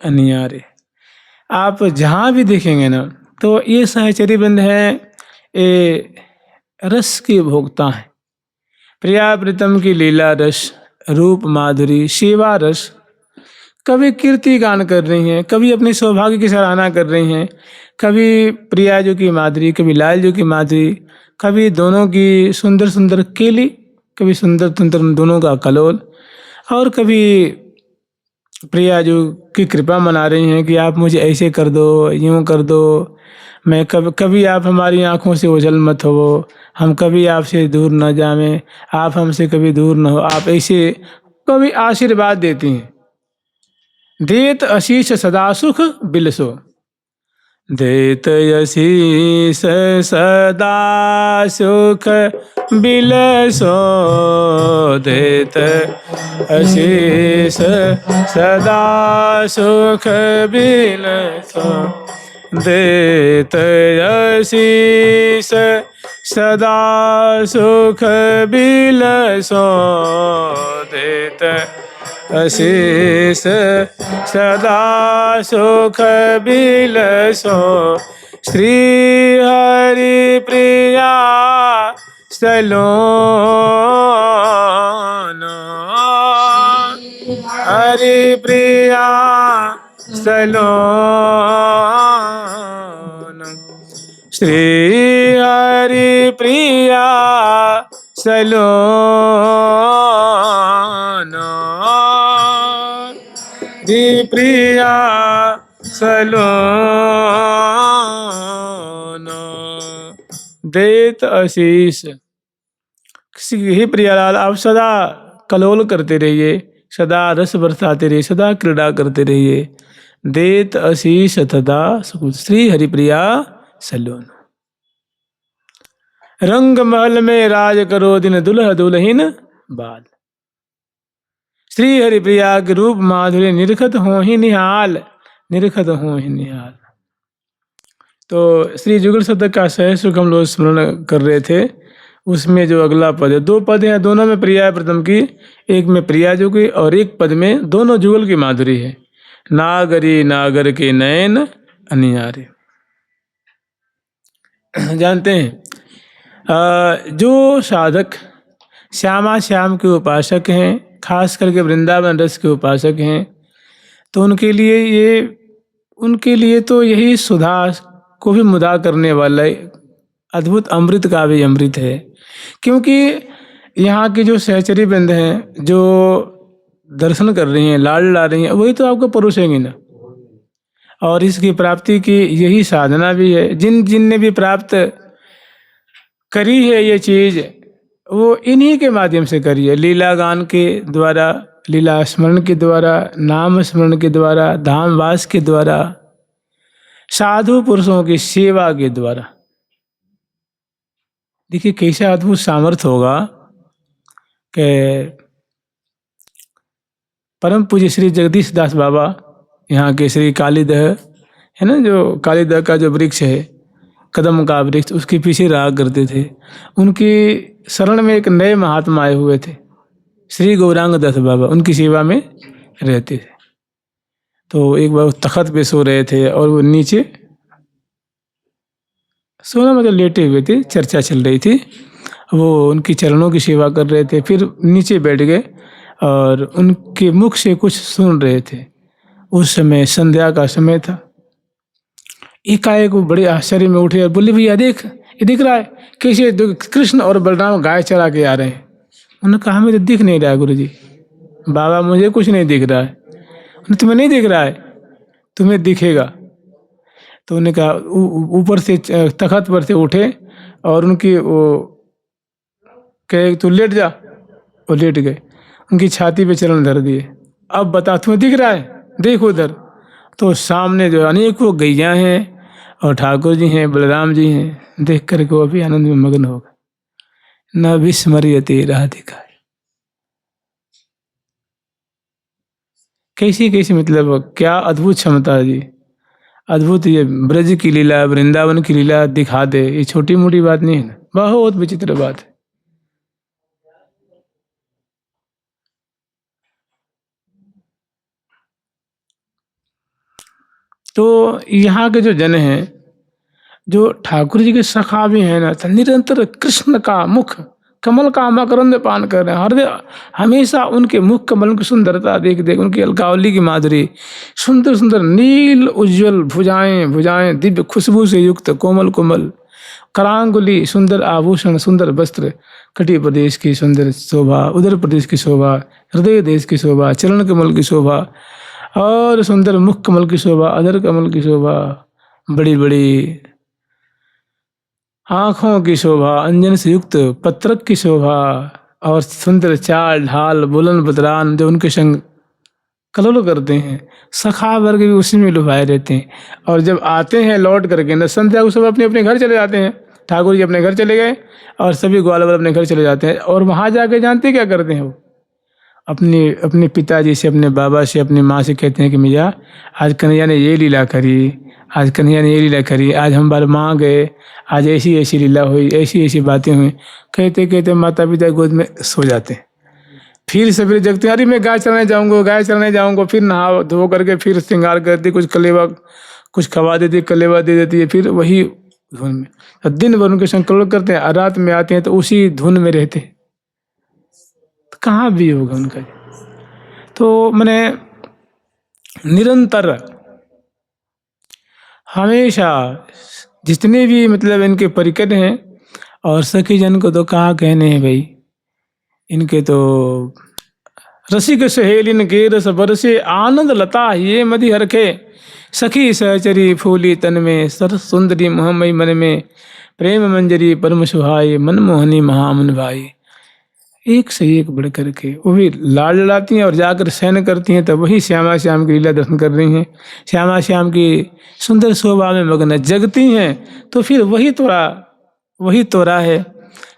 अनियारे। आप जहाँ भी देखेंगे ना तो ये सहचरी वृंद है, ये रस के भोक्ता हैं। प्रिया प्रीतम की लीला रस, रूप माधुरी, सेवा रस, कभी कीर्ति गान कर रही हैं, कभी अपने सौभाग्य की सराहना कर रही हैं, कभी प्रिया जो की माधुरी, कभी लाल जो की माधुरी, कभी दोनों की सुंदर सुंदर केली, कभी सुंदर सुंदर दोनों का कलोल, और कभी प्रिया जो की कृपा मना रही हैं कि आप मुझे ऐसे कर दो, यूं कर दो, मैं कभी आप हमारी आंखों से ओझल मत हो, हम कभी आपसे दूर न जावें, आप हमसे कभी दूर न हो, आप ऐसे कभी आशीर्वाद देती हैं। देत आशीष सदा सुख बिलसो, देत आशीष सदा सुख बिलसो, देत आशीष सदा सुख बिलसो, देत आशीष सदा सुख बिलसो, देत आशीष सदा सुख बिलसो, श्री हरि प्रिया सलोन, हरि प्रिया सलोन, श्री हरि प्रिया सलोन, हरि प्रिया सलोन, देत आशीष। हे प्रियालाल, आप सदा कलोल करते रहिए, सदा रस बरसाते रहिए, सदा क्रीड़ा करते रहिए, देत आशीष सदा सुख, श्री हरिप्रिया सलोन। रंग महल में राज करो दिन दुल्ह दुल्हिन बाल, श्री हरिप्रिया के रूप माधुर्य निरखत हो ही निहाल, निरखत हो ही निहाल। तो श्री जुगल शतक का सहस्र हम लोग स्मरण कर रहे थे, उसमें जो अगला पद है, दो पद हैं, दोनों में प्रिया प्रथम की, एक में प्रिया जो की, और एक पद में दोनों जुगल की माधुरी है। नागरी नागर के नयन अनियारे। जानते हैं जो साधक श्यामा श्याम के उपासक हैं, खास करके वृंदावन रस के उपासक हैं, तो उनके लिए तो यही सुधा को भी मुदा करने वाला अद्भुत अमृत का भी अमृत है। क्योंकि यहाँ की जो सहचरी वृंद हैं, जो दर्शन कर रही हैं, लाड ला रही हैं, वही तो आपको परोसेंगी ना। और इसकी प्राप्ति की यही साधना भी है। जिन ने भी प्राप्त करी है ये चीज़, वो इन्हीं के माध्यम से करी है, लीला गान के द्वारा, लीला स्मरण के द्वारा, नाम स्मरण के द्वारा, धामवास के द्वारा, साधु पुरुषों की सेवा के द्वारा। देखिए कैसा अद्भुत सामर्थ्य होगा कि परम पूज्य श्री जगदीश दास बाबा, यहाँ के श्री कालीदह है ना, जो कालीदह का जो वृक्ष है, कदम का वृक्ष, उसके पीछे रहा करते थे। उनकी शरण में एक नए महात्मा आए हुए थे, श्री गौरांग दास बाबा, उनकी सेवा में रहते थे। तो एक बार तख्त पे सो रहे थे और वो नीचे सोना मतलब लेटे हुए थे, चर्चा चल रही थी, वो उनकी चरणों की सेवा कर रहे थे, फिर नीचे बैठ गए और उनके मुख से कुछ सुन रहे थे। उस समय संध्या का समय था। एकाएक वो बड़े आश्चर्य में उठे और बोले, भैया देख, ये दिख रहा है कैसे कृष्ण और बलराम गाय चरा के आ रहे हैं। उन्होंने कहा, हमें तो दिख नहीं रहा है गुरुजी। बाबा, मुझे कुछ नहीं दिख रहा है। उन्हें, तुम्हें नहीं दिख रहा है, तुम्हें दिखेगा। तो उन्होंने कहा, ऊपर से तख्त पर से उठे और उनकी वो कहे, तू लेट जा, वो लेट गए, उनकी छाती पे चरण धर दिए। अब बता, तुम्हें दिख रहा है, देखो उधर। तो सामने जो अनेकों गैया हैं और ठाकुर जी हैं, बलराम जी हैं, देख करके वो भी आनंद में मग्न हो गए। न विस्मर्यते राधिका। कैसी कैसी, मतलब क्या अद्भुत क्षमता है जी, अद्भुत। ये ब्रज की लीला, वृंदावन की लीला दिखा दे, ये छोटी मोटी बात नहीं है ना, बहुत विचित्र बात है। तो यहाँ के जो जन हैं, जो ठाकुर जी के सखा भी हैं ना, तो निरंतर कृष्ण का मुख कमल का मकरंद पान कर रहे हैं। हृदय हमेशा उनके मुख कमल की सुंदरता देख देख, उनकी अलकावली की माधुरी, सुंदर सुंदर नील उज्ज्वल भुजाएं भुजाएं दिव्य खुशबू से युक्त कोमल कोमल करांगुली, सुंदर आभूषण, सुंदर वस्त्र, कटी प्रदेश की सुंदर शोभा, उदर प्रदेश की शोभा, हृदय देश की शोभा, चरण कमल की शोभा और सुंदर मुख कमल की शोभा, अधर कमल की शोभा, बड़ी बड़ी आँखों की शोभा, अंजन से युक्त पत्रक की शोभा और सुंदर चाल ढाल बुलंद बदरान जो उनके संग कलोल करते हैं। सखा वर्ग भी उसी में लुभाए रहते हैं। और जब आते हैं लौट करके न, संध्या को सब अपने अपने घर चले जाते हैं। ठाकुर जी अपने घर चले गए और सभी ग्वाल वाले अपने घर चले जाते हैं। और वहाँ जाके जानते क्या करते हैं वो, अपने अपने पिताजी से, अपने बाबा से, अपनी माँ से कहते हैं कि मैया आज कन्हैया ने ये लीला करी, आज कन्हैया ने ये लीला करी, आज हम बार माँ गए, आज ऐसी ऐसी लीला हुई, ऐसी ऐसी बातें हुई। कहते कहते माता पिता गोद में सो जाते हैं। फिर सवेरे जगते, अरे मैं गाय चराने जाऊँगा, गाय चराने जाऊँगा। फिर नहा धो करके फिर श्रृंगार करती, कुछ कलेवा कुछ खवा देती, कलेवा दे देती है, फिर वही धुन में। तो दिन भर उनके संकल्प करते हैं, रात में आते हैं तो उसी धुन में रहते हैं। तो कहाँ भी होगा उनका। तो मैंने निरंतर हमेशा जितने भी मतलब इनके परिकर हैं, और सखी जन को तो कहाँ कहने हैं भाई, इनके तो रसिक सहेलिन के रस बरसे आनंद लता ये मधि हरखे, सखी सहचरी फूली तन में सरस सुंदरी मोहमयी मन में, प्रेम मंजरी परम सुहाई मनमोहनी महामन भाई। एक से एक बढ़ करके वो भी लाड़ लड़ाती हैं और जाकर शयन करती हैं। तब वही श्यामा श्याम की लीला दर्शन कर रही हैं, श्यामा श्याम की सुंदर शोभा में मग्न जगती हैं। तो फिर वही तोरा है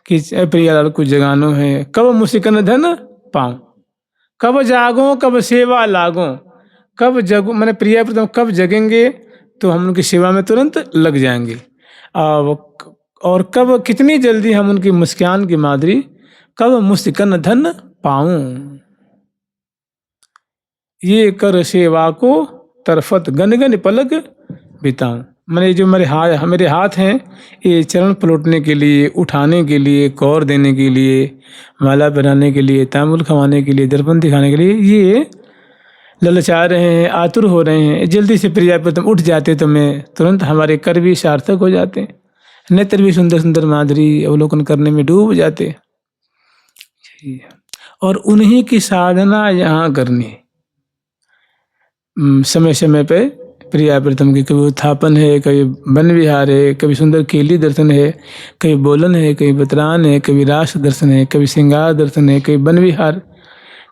कि प्रिया कुछ जगानो है, कब मुसिकन धन पाऊं, कब जागो कब सेवा लागो, कब जगो मैंने प्रिया प्रथम कब जगेंगे तो हम उनकी सेवा में तुरंत लग जाएंगे, और कब कितनी जल्दी हम उनकी मुस्कान की माधुरी, कब मुस्कान धन पाऊं, ये कर सेवा को तरफत गन गन पलक बिताऊं। मैंने जो मेरे हाथ हैं ये चरण पलटने के लिए, उठाने के लिए, कौर देने के लिए, माला पहनाने के लिए, तांबुल खवाने के लिए, दर्पण दिखाने के लिए ये ललचा रहे हैं, आतुर हो रहे हैं। जल्दी से प्रिया प्रथम उठ जाते तो मैं तुरंत हमारे कर भी सार्थक हो जाते, नेत्र भी सुंदर सुंदर माधुरी अवलोकन करने में डूब जाते। और उन्हीं की साधना यहाँ करनी, समय समय पे प्रिया प्रथम की कभी उत्थापन है, कभी वन विहार है, कभी सुंदर केली दर्शन है, कभी बोलन है, कभी बतरान है, कभी रास दर्शन है, कभी श्रृंगार दर्शन है, कभी वन विहार,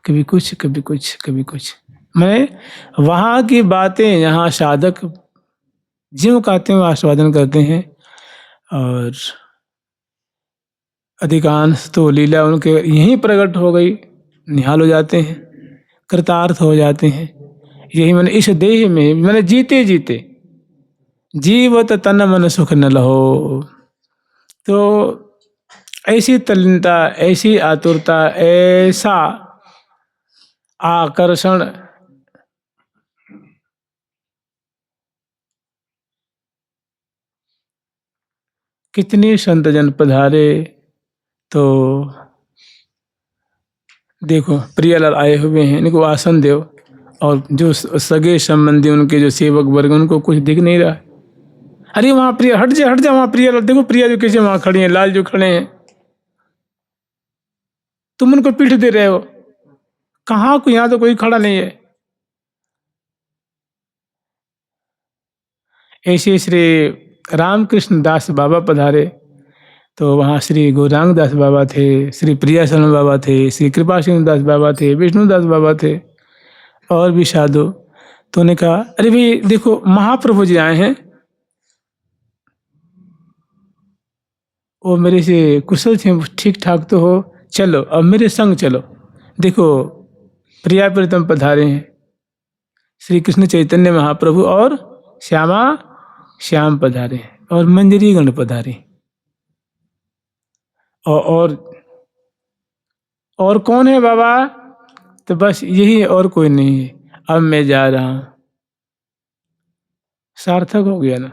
कभी कुछ कभी कुछ कभी कुछ। मैं वहाँ की बातें यहाँ साधक ज्यों कहते हैं आस्वादन करते हैं। और अधिकांश तो लीला उनके यहीं प्रकट हो गई, निहाल हो जाते हैं, कृतार्थ हो जाते हैं। यही मैंने इस देह में मैंने जीते जीते जीवत तन मन सुख न लहो। तो ऐसी तल्लीनता, ऐसी आतुरता, ऐसा आकर्षण कितनी संत जन पधारे। तो देखो प्रियालाल आए हुए हैं, इनको आसन दो। और जो सगे संबंधी उनके जो सेवक वर्ग उनको कुछ दिख नहीं रहा। अरे वहाँ प्रिया हट जा वहाँ प्रिया, देखो प्रिया जो कैसे वहाँ खड़ी है, लाल जो खड़े हैं, तुम उनको पीठ दे रहे हो। कहाँ को, यहाँ तो कोई खड़ा नहीं है। ऐसे श्री रामकृष्ण दास बाबा पधारे तो वहाँ श्री गौरांग दास बाबा थे, श्री प्रिया शरण बाबा थे, श्री कृपा सिंह दास बाबा थे, विष्णुदास बाबा थे और भी साधु। तो उन्होंने कहा अरे भाई देखो महाप्रभु जी आए हैं, वो मेरे से कुशल थे, ठीक ठाक तो हो, चलो अब मेरे संग चलो। देखो प्रिया प्रीतम पधारे हैं, श्री कृष्ण चैतन्य महाप्रभु और श्यामा श्याम पधारे हैं और मंजरी गण पधारे। और कौन है बाबा? तो बस यही, और कोई नहीं है। अब मैं जा रहा हूँ। सार्थक हो गया ना,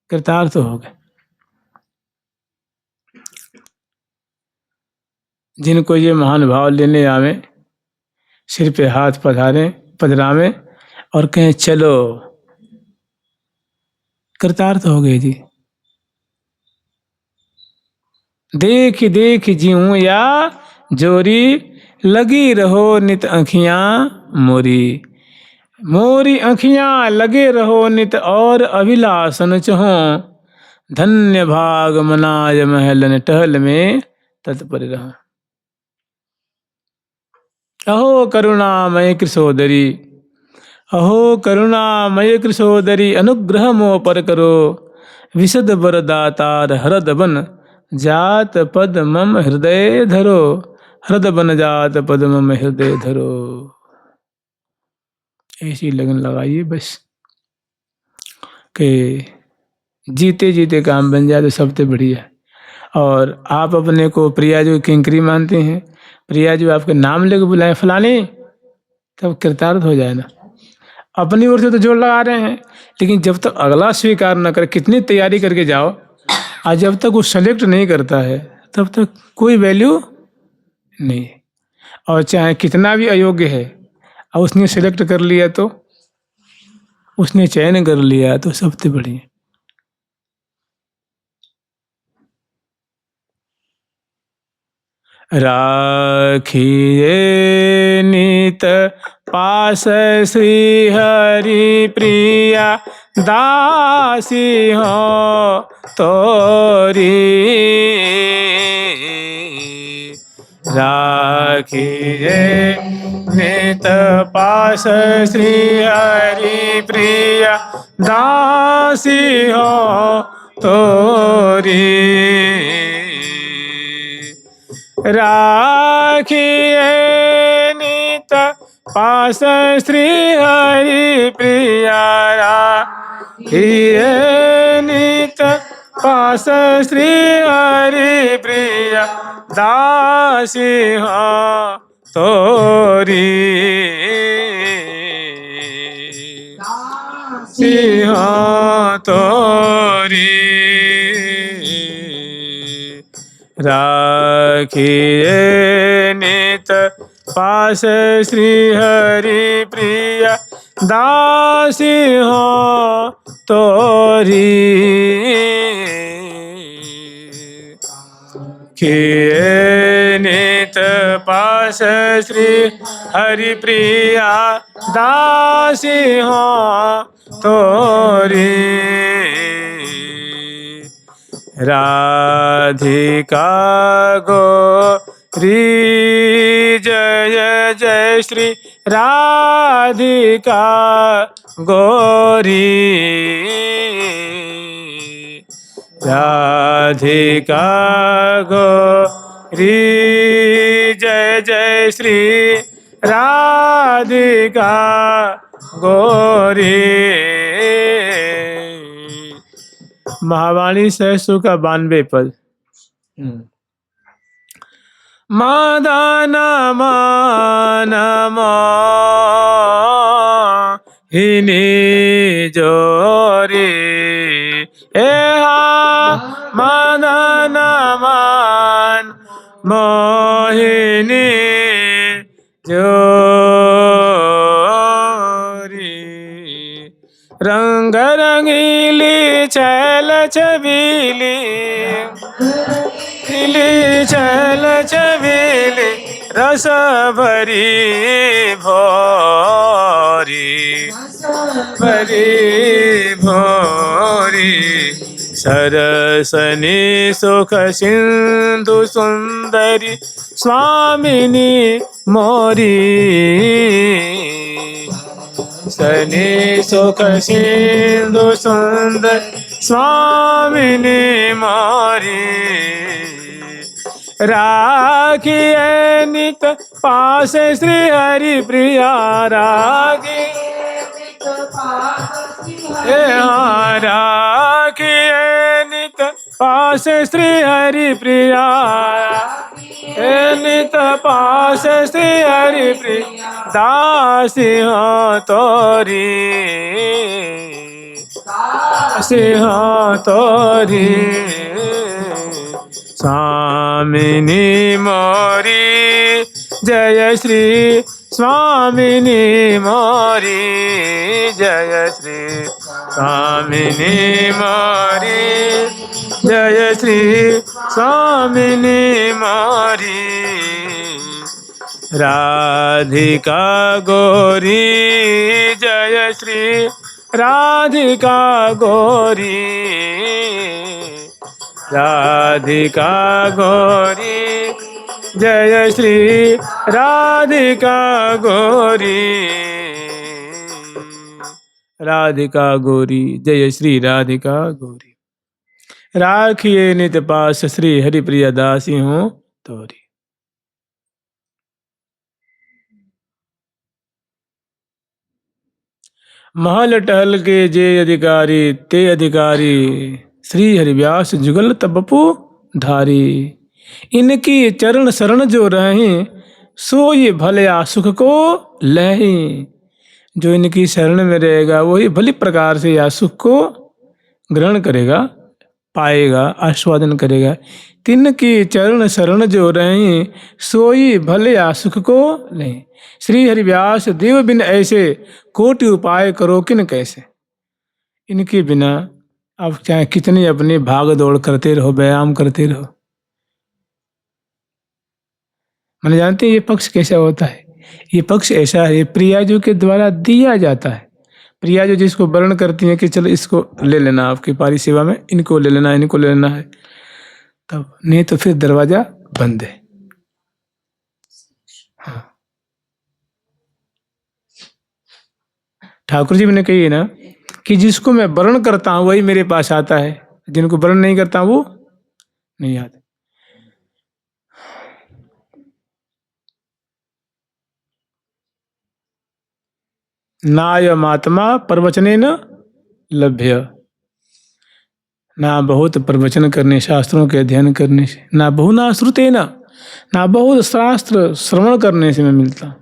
कृतार्थ हो गए। जिनको ये महान भाव लेने आवे, सिर पे हाथ पधरावे और कहें चलो, कृतार्थ हो गए जी। देख देख जीऊं या जोरी, लगी रहो नित आँखियां मोरी। मोरी आँखियां लगे रहो नित और अभिलाषन चहो, धन्य भाग मनाय महलन टहल में तत्पर रहो। अहो करुणामय कृशोदरी, अहो करुणामय कृशोदरी, अनुग्रह मोह पर करो, विशद बर दातार हरद बन जात पद मम हृदय धरो, हृदय बन जात पद मम हृदय धरो। ऐसी लगन लगाइए बस कि जीते जीते काम बन जाए तो सबसे बढ़िया। और आप अपने को प्रिया जो किंकरी मानते हैं, प्रिया जो आपके नाम लेके बुलाए फलाने, तब कृतार्थ हो जाए ना। अपनी ओर से तो जोर लगा रहे हैं, लेकिन जब तक अगला स्वीकार न करे, कितनी तैयारी करके जाओ, और जब तक वो सेलेक्ट नहीं करता है तब तक कोई वैल्यू नहीं। और चाहे कितना भी अयोग्य है, और उसने सेलेक्ट कर लिया तो, उसने चयन कर लिया तो सबसे बढ़िया। राखिए नित पास श्री हरि प्रिया, दासी हो तोरी। राखिए नित पास श्री हरि प्रिया, दासी हो तोरी। राखिए नित पास श्री हरि प्रिया, राखिए नित पास श्री हरि प्रिया, दासी हो तोरी। दासी हो तोरी। राखिए नित पास श्री हरि प्रिया, दासी हो तोरी। राखिए नित पास श्री हरि प्रिया, दासी हो तोरी। राधिका गौरी जय जय श्री राधिका गौरी। राधिका गौरी जय जय श्री राधिका गौरी। महावाणी सहस्त्र का 92 पद। मादान मान मोहिनी जोरी, मादान मान मोहिनी जोरी। रंग रंगीली छैल छबीली, छैल छबीली, रस भरी भोरी, भरी भोरी। सरसनी सुख सिंधु सुंदरी, स्वामिनी मोरी। सनी सुख सिंधु सुंदर, स्वामिनी मोरी। राखिए नित पास श्री हरि प्रिया, राखिए नित पास श्री हरि प्रिया, नित पास श्री हरि प्रिया, दासी हो तोरी। सिंह तोरी स्वामिनी मोरी जय श्री स्वामिनी मोरी जय श्री स्वामिनी मोरी जय श्री स्वामिनी मोरी राधिका गौरी जय श्री राधिका गौरी राधिका गौरी जय श्री राधिका गौरी राधिका गौरी जय श्री राधिका गौरी राखिए नित पास श्री हरिप्रिया दासी हूँ तोरी। महल टहल के जे अधिकारी ते अधिकारी श्री हरिव्यास जुगल तबपु धारी। इनकी चरण शरण जो रहे सो ये भले आसुख को लहे। जो इनकी शरण में रहेगा वही भली प्रकार से आसुख को ग्रहण करेगा पाएगा आस्वादन करेगा। तिनकी चरण शरण जो रहे सोई भले आसुख को ले। श्री हरिव्यास देव बिन ऐसे कोटि उपाय करो किन कैसे। इनके बिना आप चाहे कितनी अपनी भाग दौड़ करते रहो व्यायाम करते रहो। मैंने जानते हैं ये पक्ष कैसा होता है। ये पक्ष ऐसा है प्रियाजू के द्वारा दिया जाता है। प्रियाजू जिसको वर्ण करती हैं कि चलो इसको ले लेना आपकी पारी सेवा में इनको ले लेना इनको ले लेना है तब नहीं तो फिर दरवाजा बंद है। हाँ। ठाकुर जी ने कही है ना कि जिसको मैं वर्ण करता हूं वही मेरे पास आता है जिनको वर्ण नहीं करता वो नहीं आता। नायमात्मा प्रवचने न लभ्य। ना बहुत प्रवचन करने शास्त्रों के अध्ययन करने से ना बहु ना श्रुते ना बहुत शास्त्र श्रवण करने से मैं मिलता।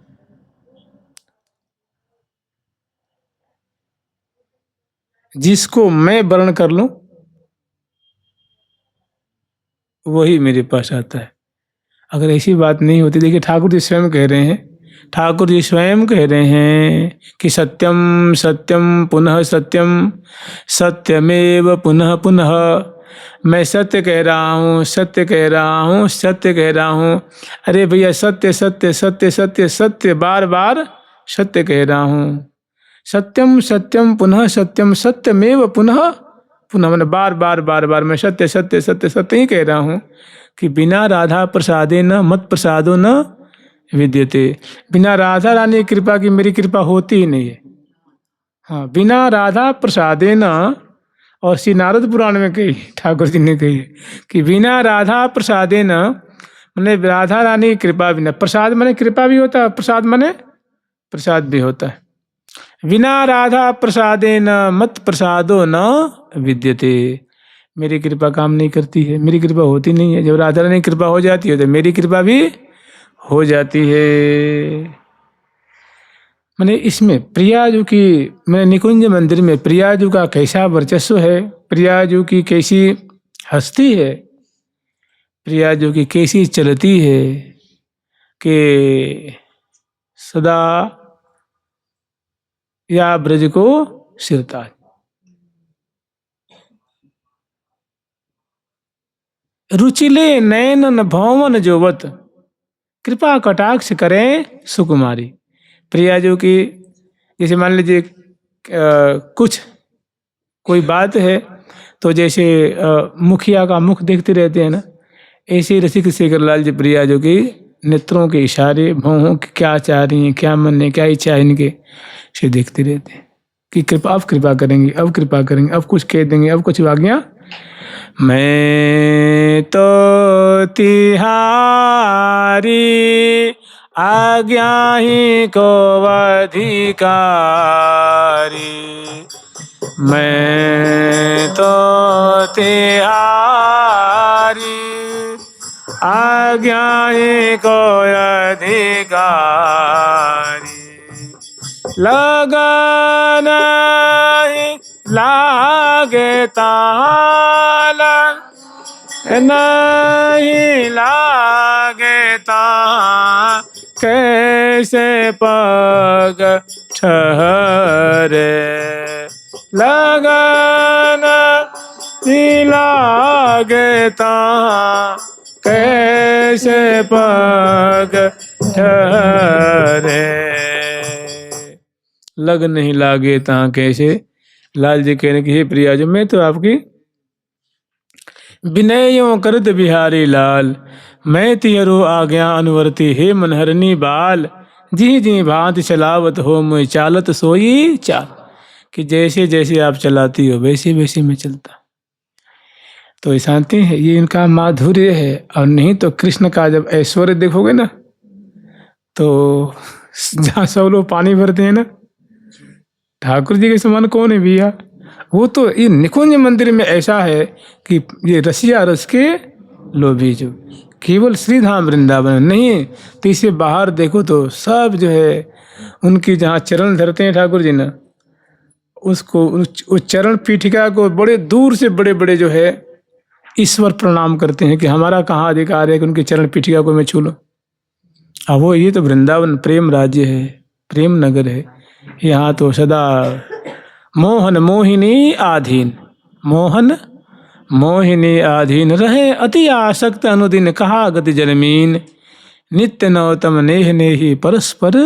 जिसको मैं वर्ण कर लूं वही मेरे पास आता है। अगर ऐसी बात नहीं होती देखिए ठाकुर जी स्वयं कह रहे हैं ठाकुर जी स्वयं कह रहे हैं कि सत्यम सत्यम पुनः सत्यम सत्यमेव पुनः पुनः। मैं सत्य कह रहा हूँ सत्य कह रहा हूँ सत्य कह रहा हूँ। अरे भैया सत्य सत्य सत्य सत्य सत्य बार बार सत्य कह रहा हूँ। सत्यम सत्यम पुनः सत्यम सत्यमेव पुनः पुनः मैंने बार बार बार बार मैं सत्य सत्य सत्य सत्य ही कह रहा हूँ कि बिना राधा प्रसादे न मत प्रसादो न विद्यते। बिना राधा रानी की कृपा की मेरी कृपा होती ही नहीं है। हाँ बिना राधा प्रसादे न और श्री नारद पुराण में कही ठाकुर जी ने कही कि बिना राधा प्रसादे न मैंने राधा रानी की कृपा बिना प्रसाद मैंने कृपा भी होता है प्रसाद मैंने प्रसाद भी होता है। बिना राधा प्रसादे न मत प्रसादो न विद्यते। मेरी कृपा काम नहीं करती है मेरी कृपा होती नहीं है। जब राधा रानी की कृपा हो जाती है तो मेरी कृपा भी हो जाती है। मैंने इसमें प्रियाजू की मैंने निकुंज मंदिर में प्रियाजू का कैसा वर्चस्व है प्रियाजू की कैसी हस्ती है प्रियाजू की कैसी चलती है कि सदा या ब्रज को सिरता। रुचिले नैनन भवन जोवत कृपा कटाक्ष करें सुकुमारी। प्रियाजू की जैसे मान लीजिए कुछ कोई बात है तो जैसे मुखिया का मुख देखते रहते हैं ना ऐसे रसिक शेखर लाल जी प्रियाजू की नेत्रों के इशारे भौहों की क्या चाह रही हैं क्या मन है क्या इच्छा है इनके से देखते रहते हैं कि कृपा अब कृपा करेंगे अब कृपा करेंगे अब कुछ कह देंगे अब कुछ आज्ञा। मैं तो तिहारी आज्ञा ही को अधिकारी। मैं तो तिहारी आज्ञा ही को अधिकारी। लगन ही लागे ताल नहीं लागे ता कैसे पग ठहरे लगन नहीं लागे ता कैसे पग ठहरे। लग नहीं लागे ता कैसे। लाल जी कहने की हे प्रिया जो मैं तो आपकी विनयों करत बिहारी लाल मैं तियरो आज्ञा अनुवर्ती हे मनहरनी बाल जी जी भांति चलावत हो मुझ चालत सोई चाल कि जैसे जैसे आप चलाती हो वैसे वैसे मैं चलता। तो शांति है ये इनका माधुर्य है। और नहीं तो कृष्ण का जब ऐश्वर्य देखोगे ना तो जहाँ सब लोग पानी भरते हैं ना ठाकुर जी के समान कौन है भैया। वो तो ये निकुंज मंदिर में ऐसा है कि ये रसिया रस के लोभी जो केवल श्रीधाम वृंदावन नहीं तो इसे बाहर देखो तो सब जो है उनकी जहाँ चरण धरते हैं ठाकुर जी ना उसको उस चरण पीठिका को बड़े दूर से बड़े बड़े जो है ईश्वर प्रणाम करते हैं कि हमारा कहाँ अधिकार है कि उनकी चरण पीठिका को मैं छू लूं। अब वो ये तो वृंदावन प्रेम राज्य है प्रेम नगर है। यहाँ तो सदा मोहन मोहिनी आधीन मोहन मोहिनी आधीन रहे अति आसक्त अनुदिन कहा गति जलमीन नित्य नौतम नेह नेही परस्पर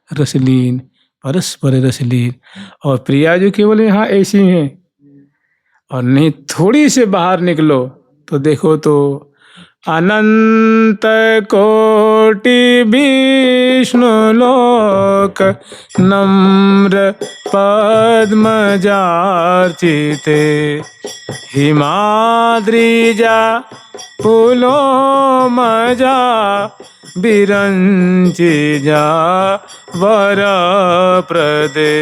रसलीन परस्पर रसलीन। और प्रिया जो केवल यहाँ ऐसी हैं और नहीं थोड़ी से बाहर निकलो तो देखो तो अनंत कोटि विष्णु लोक नम्र पद्म जार्चिते हिमाद्रिजा पुलो मजा बिरंची जा वर प्रदे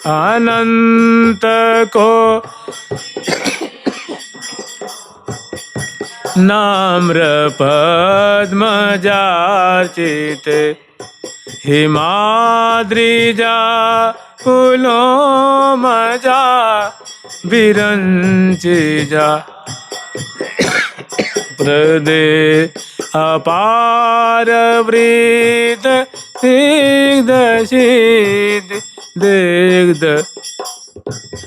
अनंत को नाम्र पद्म जार्चित हिमाद्रिजा पुलो मजा बिरंची जा प्रदे अपार वृद दिग्ध सिद्ध दिग्ध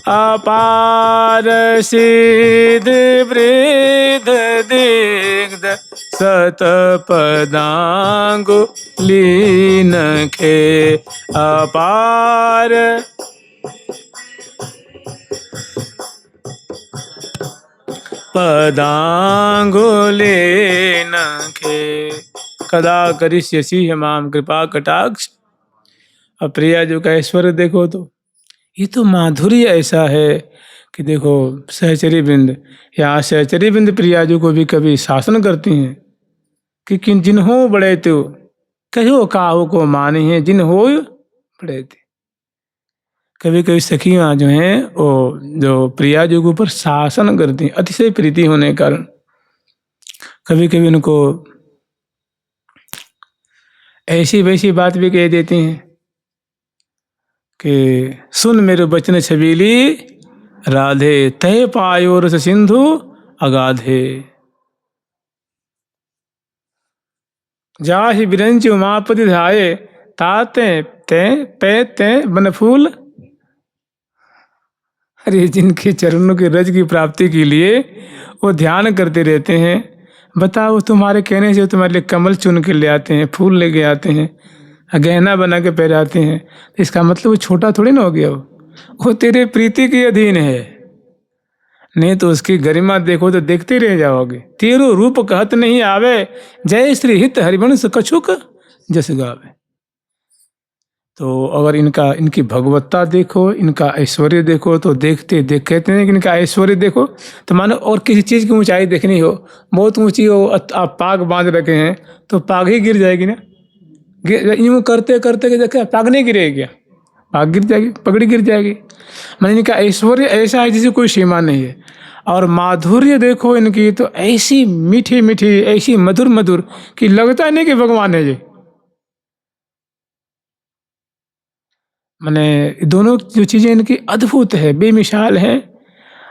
अपार सिद्ध वृद्ध दिग्ध सतपदांगुलीन खे अपार पदांगुलीन खे कदा करिष्यसि माम कृपा कटाक्ष। अप्रिया जो का ऐश्वर्य देखो तो ये तो माधुर्य ऐसा है कि देखो सहचरी बिंद या सहचरी बिंद प्रिया जी को भी कभी शासन करती हैं कि किन जिन हो बड़े तो कहो काहो को माने हैं जिन हो बड़े थे। कभी कभी सखियाँ जो हैं वो जो प्रिया जी के ऊपर शासन करती हैं अतिशय प्रीति होने के कारण कभी कभी उनको ऐसी वैसी बात भी कह देती हैं कि सुन मेरे बचन छबीली राधे तय पायो रस सिंधु अगाधे जाहि बिरंच उमापति ध्याये ताते ते पे ते बन फूल। अरे जिनके चरणों के रज की प्राप्ति के लिए वो ध्यान करते रहते हैं बताओ तुम्हारे कहने से तुम्हारे लिए कमल चुन के ले आते हैं फूल लेके आते हैं गहना बना के पहनाते हैं इसका मतलब वो छोटा थोड़ी ना हो गया वो तेरे प्रीति के अधीन है। नहीं तो उसकी गरिमा देखो तो देखते रह जाओगे। तेरो रूप कहत नहीं आवे जय श्री हित हरिवंश कछुक जस गावे। तो अगर इनकी भगवत्ता देखो इनका ऐश्वर्य देखो तो देखते देख कहते हैं कि इनका ऐश्वर्य देखो तो मानो और किसी चीज़ की ऊंचाई देखनी हो बहुत ऊंची हो आप पाग बांध रखे हैं तो पाग ही गिर जाएगी ना। यूँ करते करते देखे पाग नहीं गिरेगी क्या पाग गिर जाएगी पगड़ी गिर जाएगी। मैंने इनका ऐश्वर्य ऐसा है जिसे कोई सीमा नहीं है। और माधुर्य देखो इनकी तो ऐसी मीठी मीठी ऐसी मधुर मधुर कि लगता नहीं कि भगवान है ये। मैंने दोनों जो चीज़ें इनकी अद्भुत है बेमिसाल है।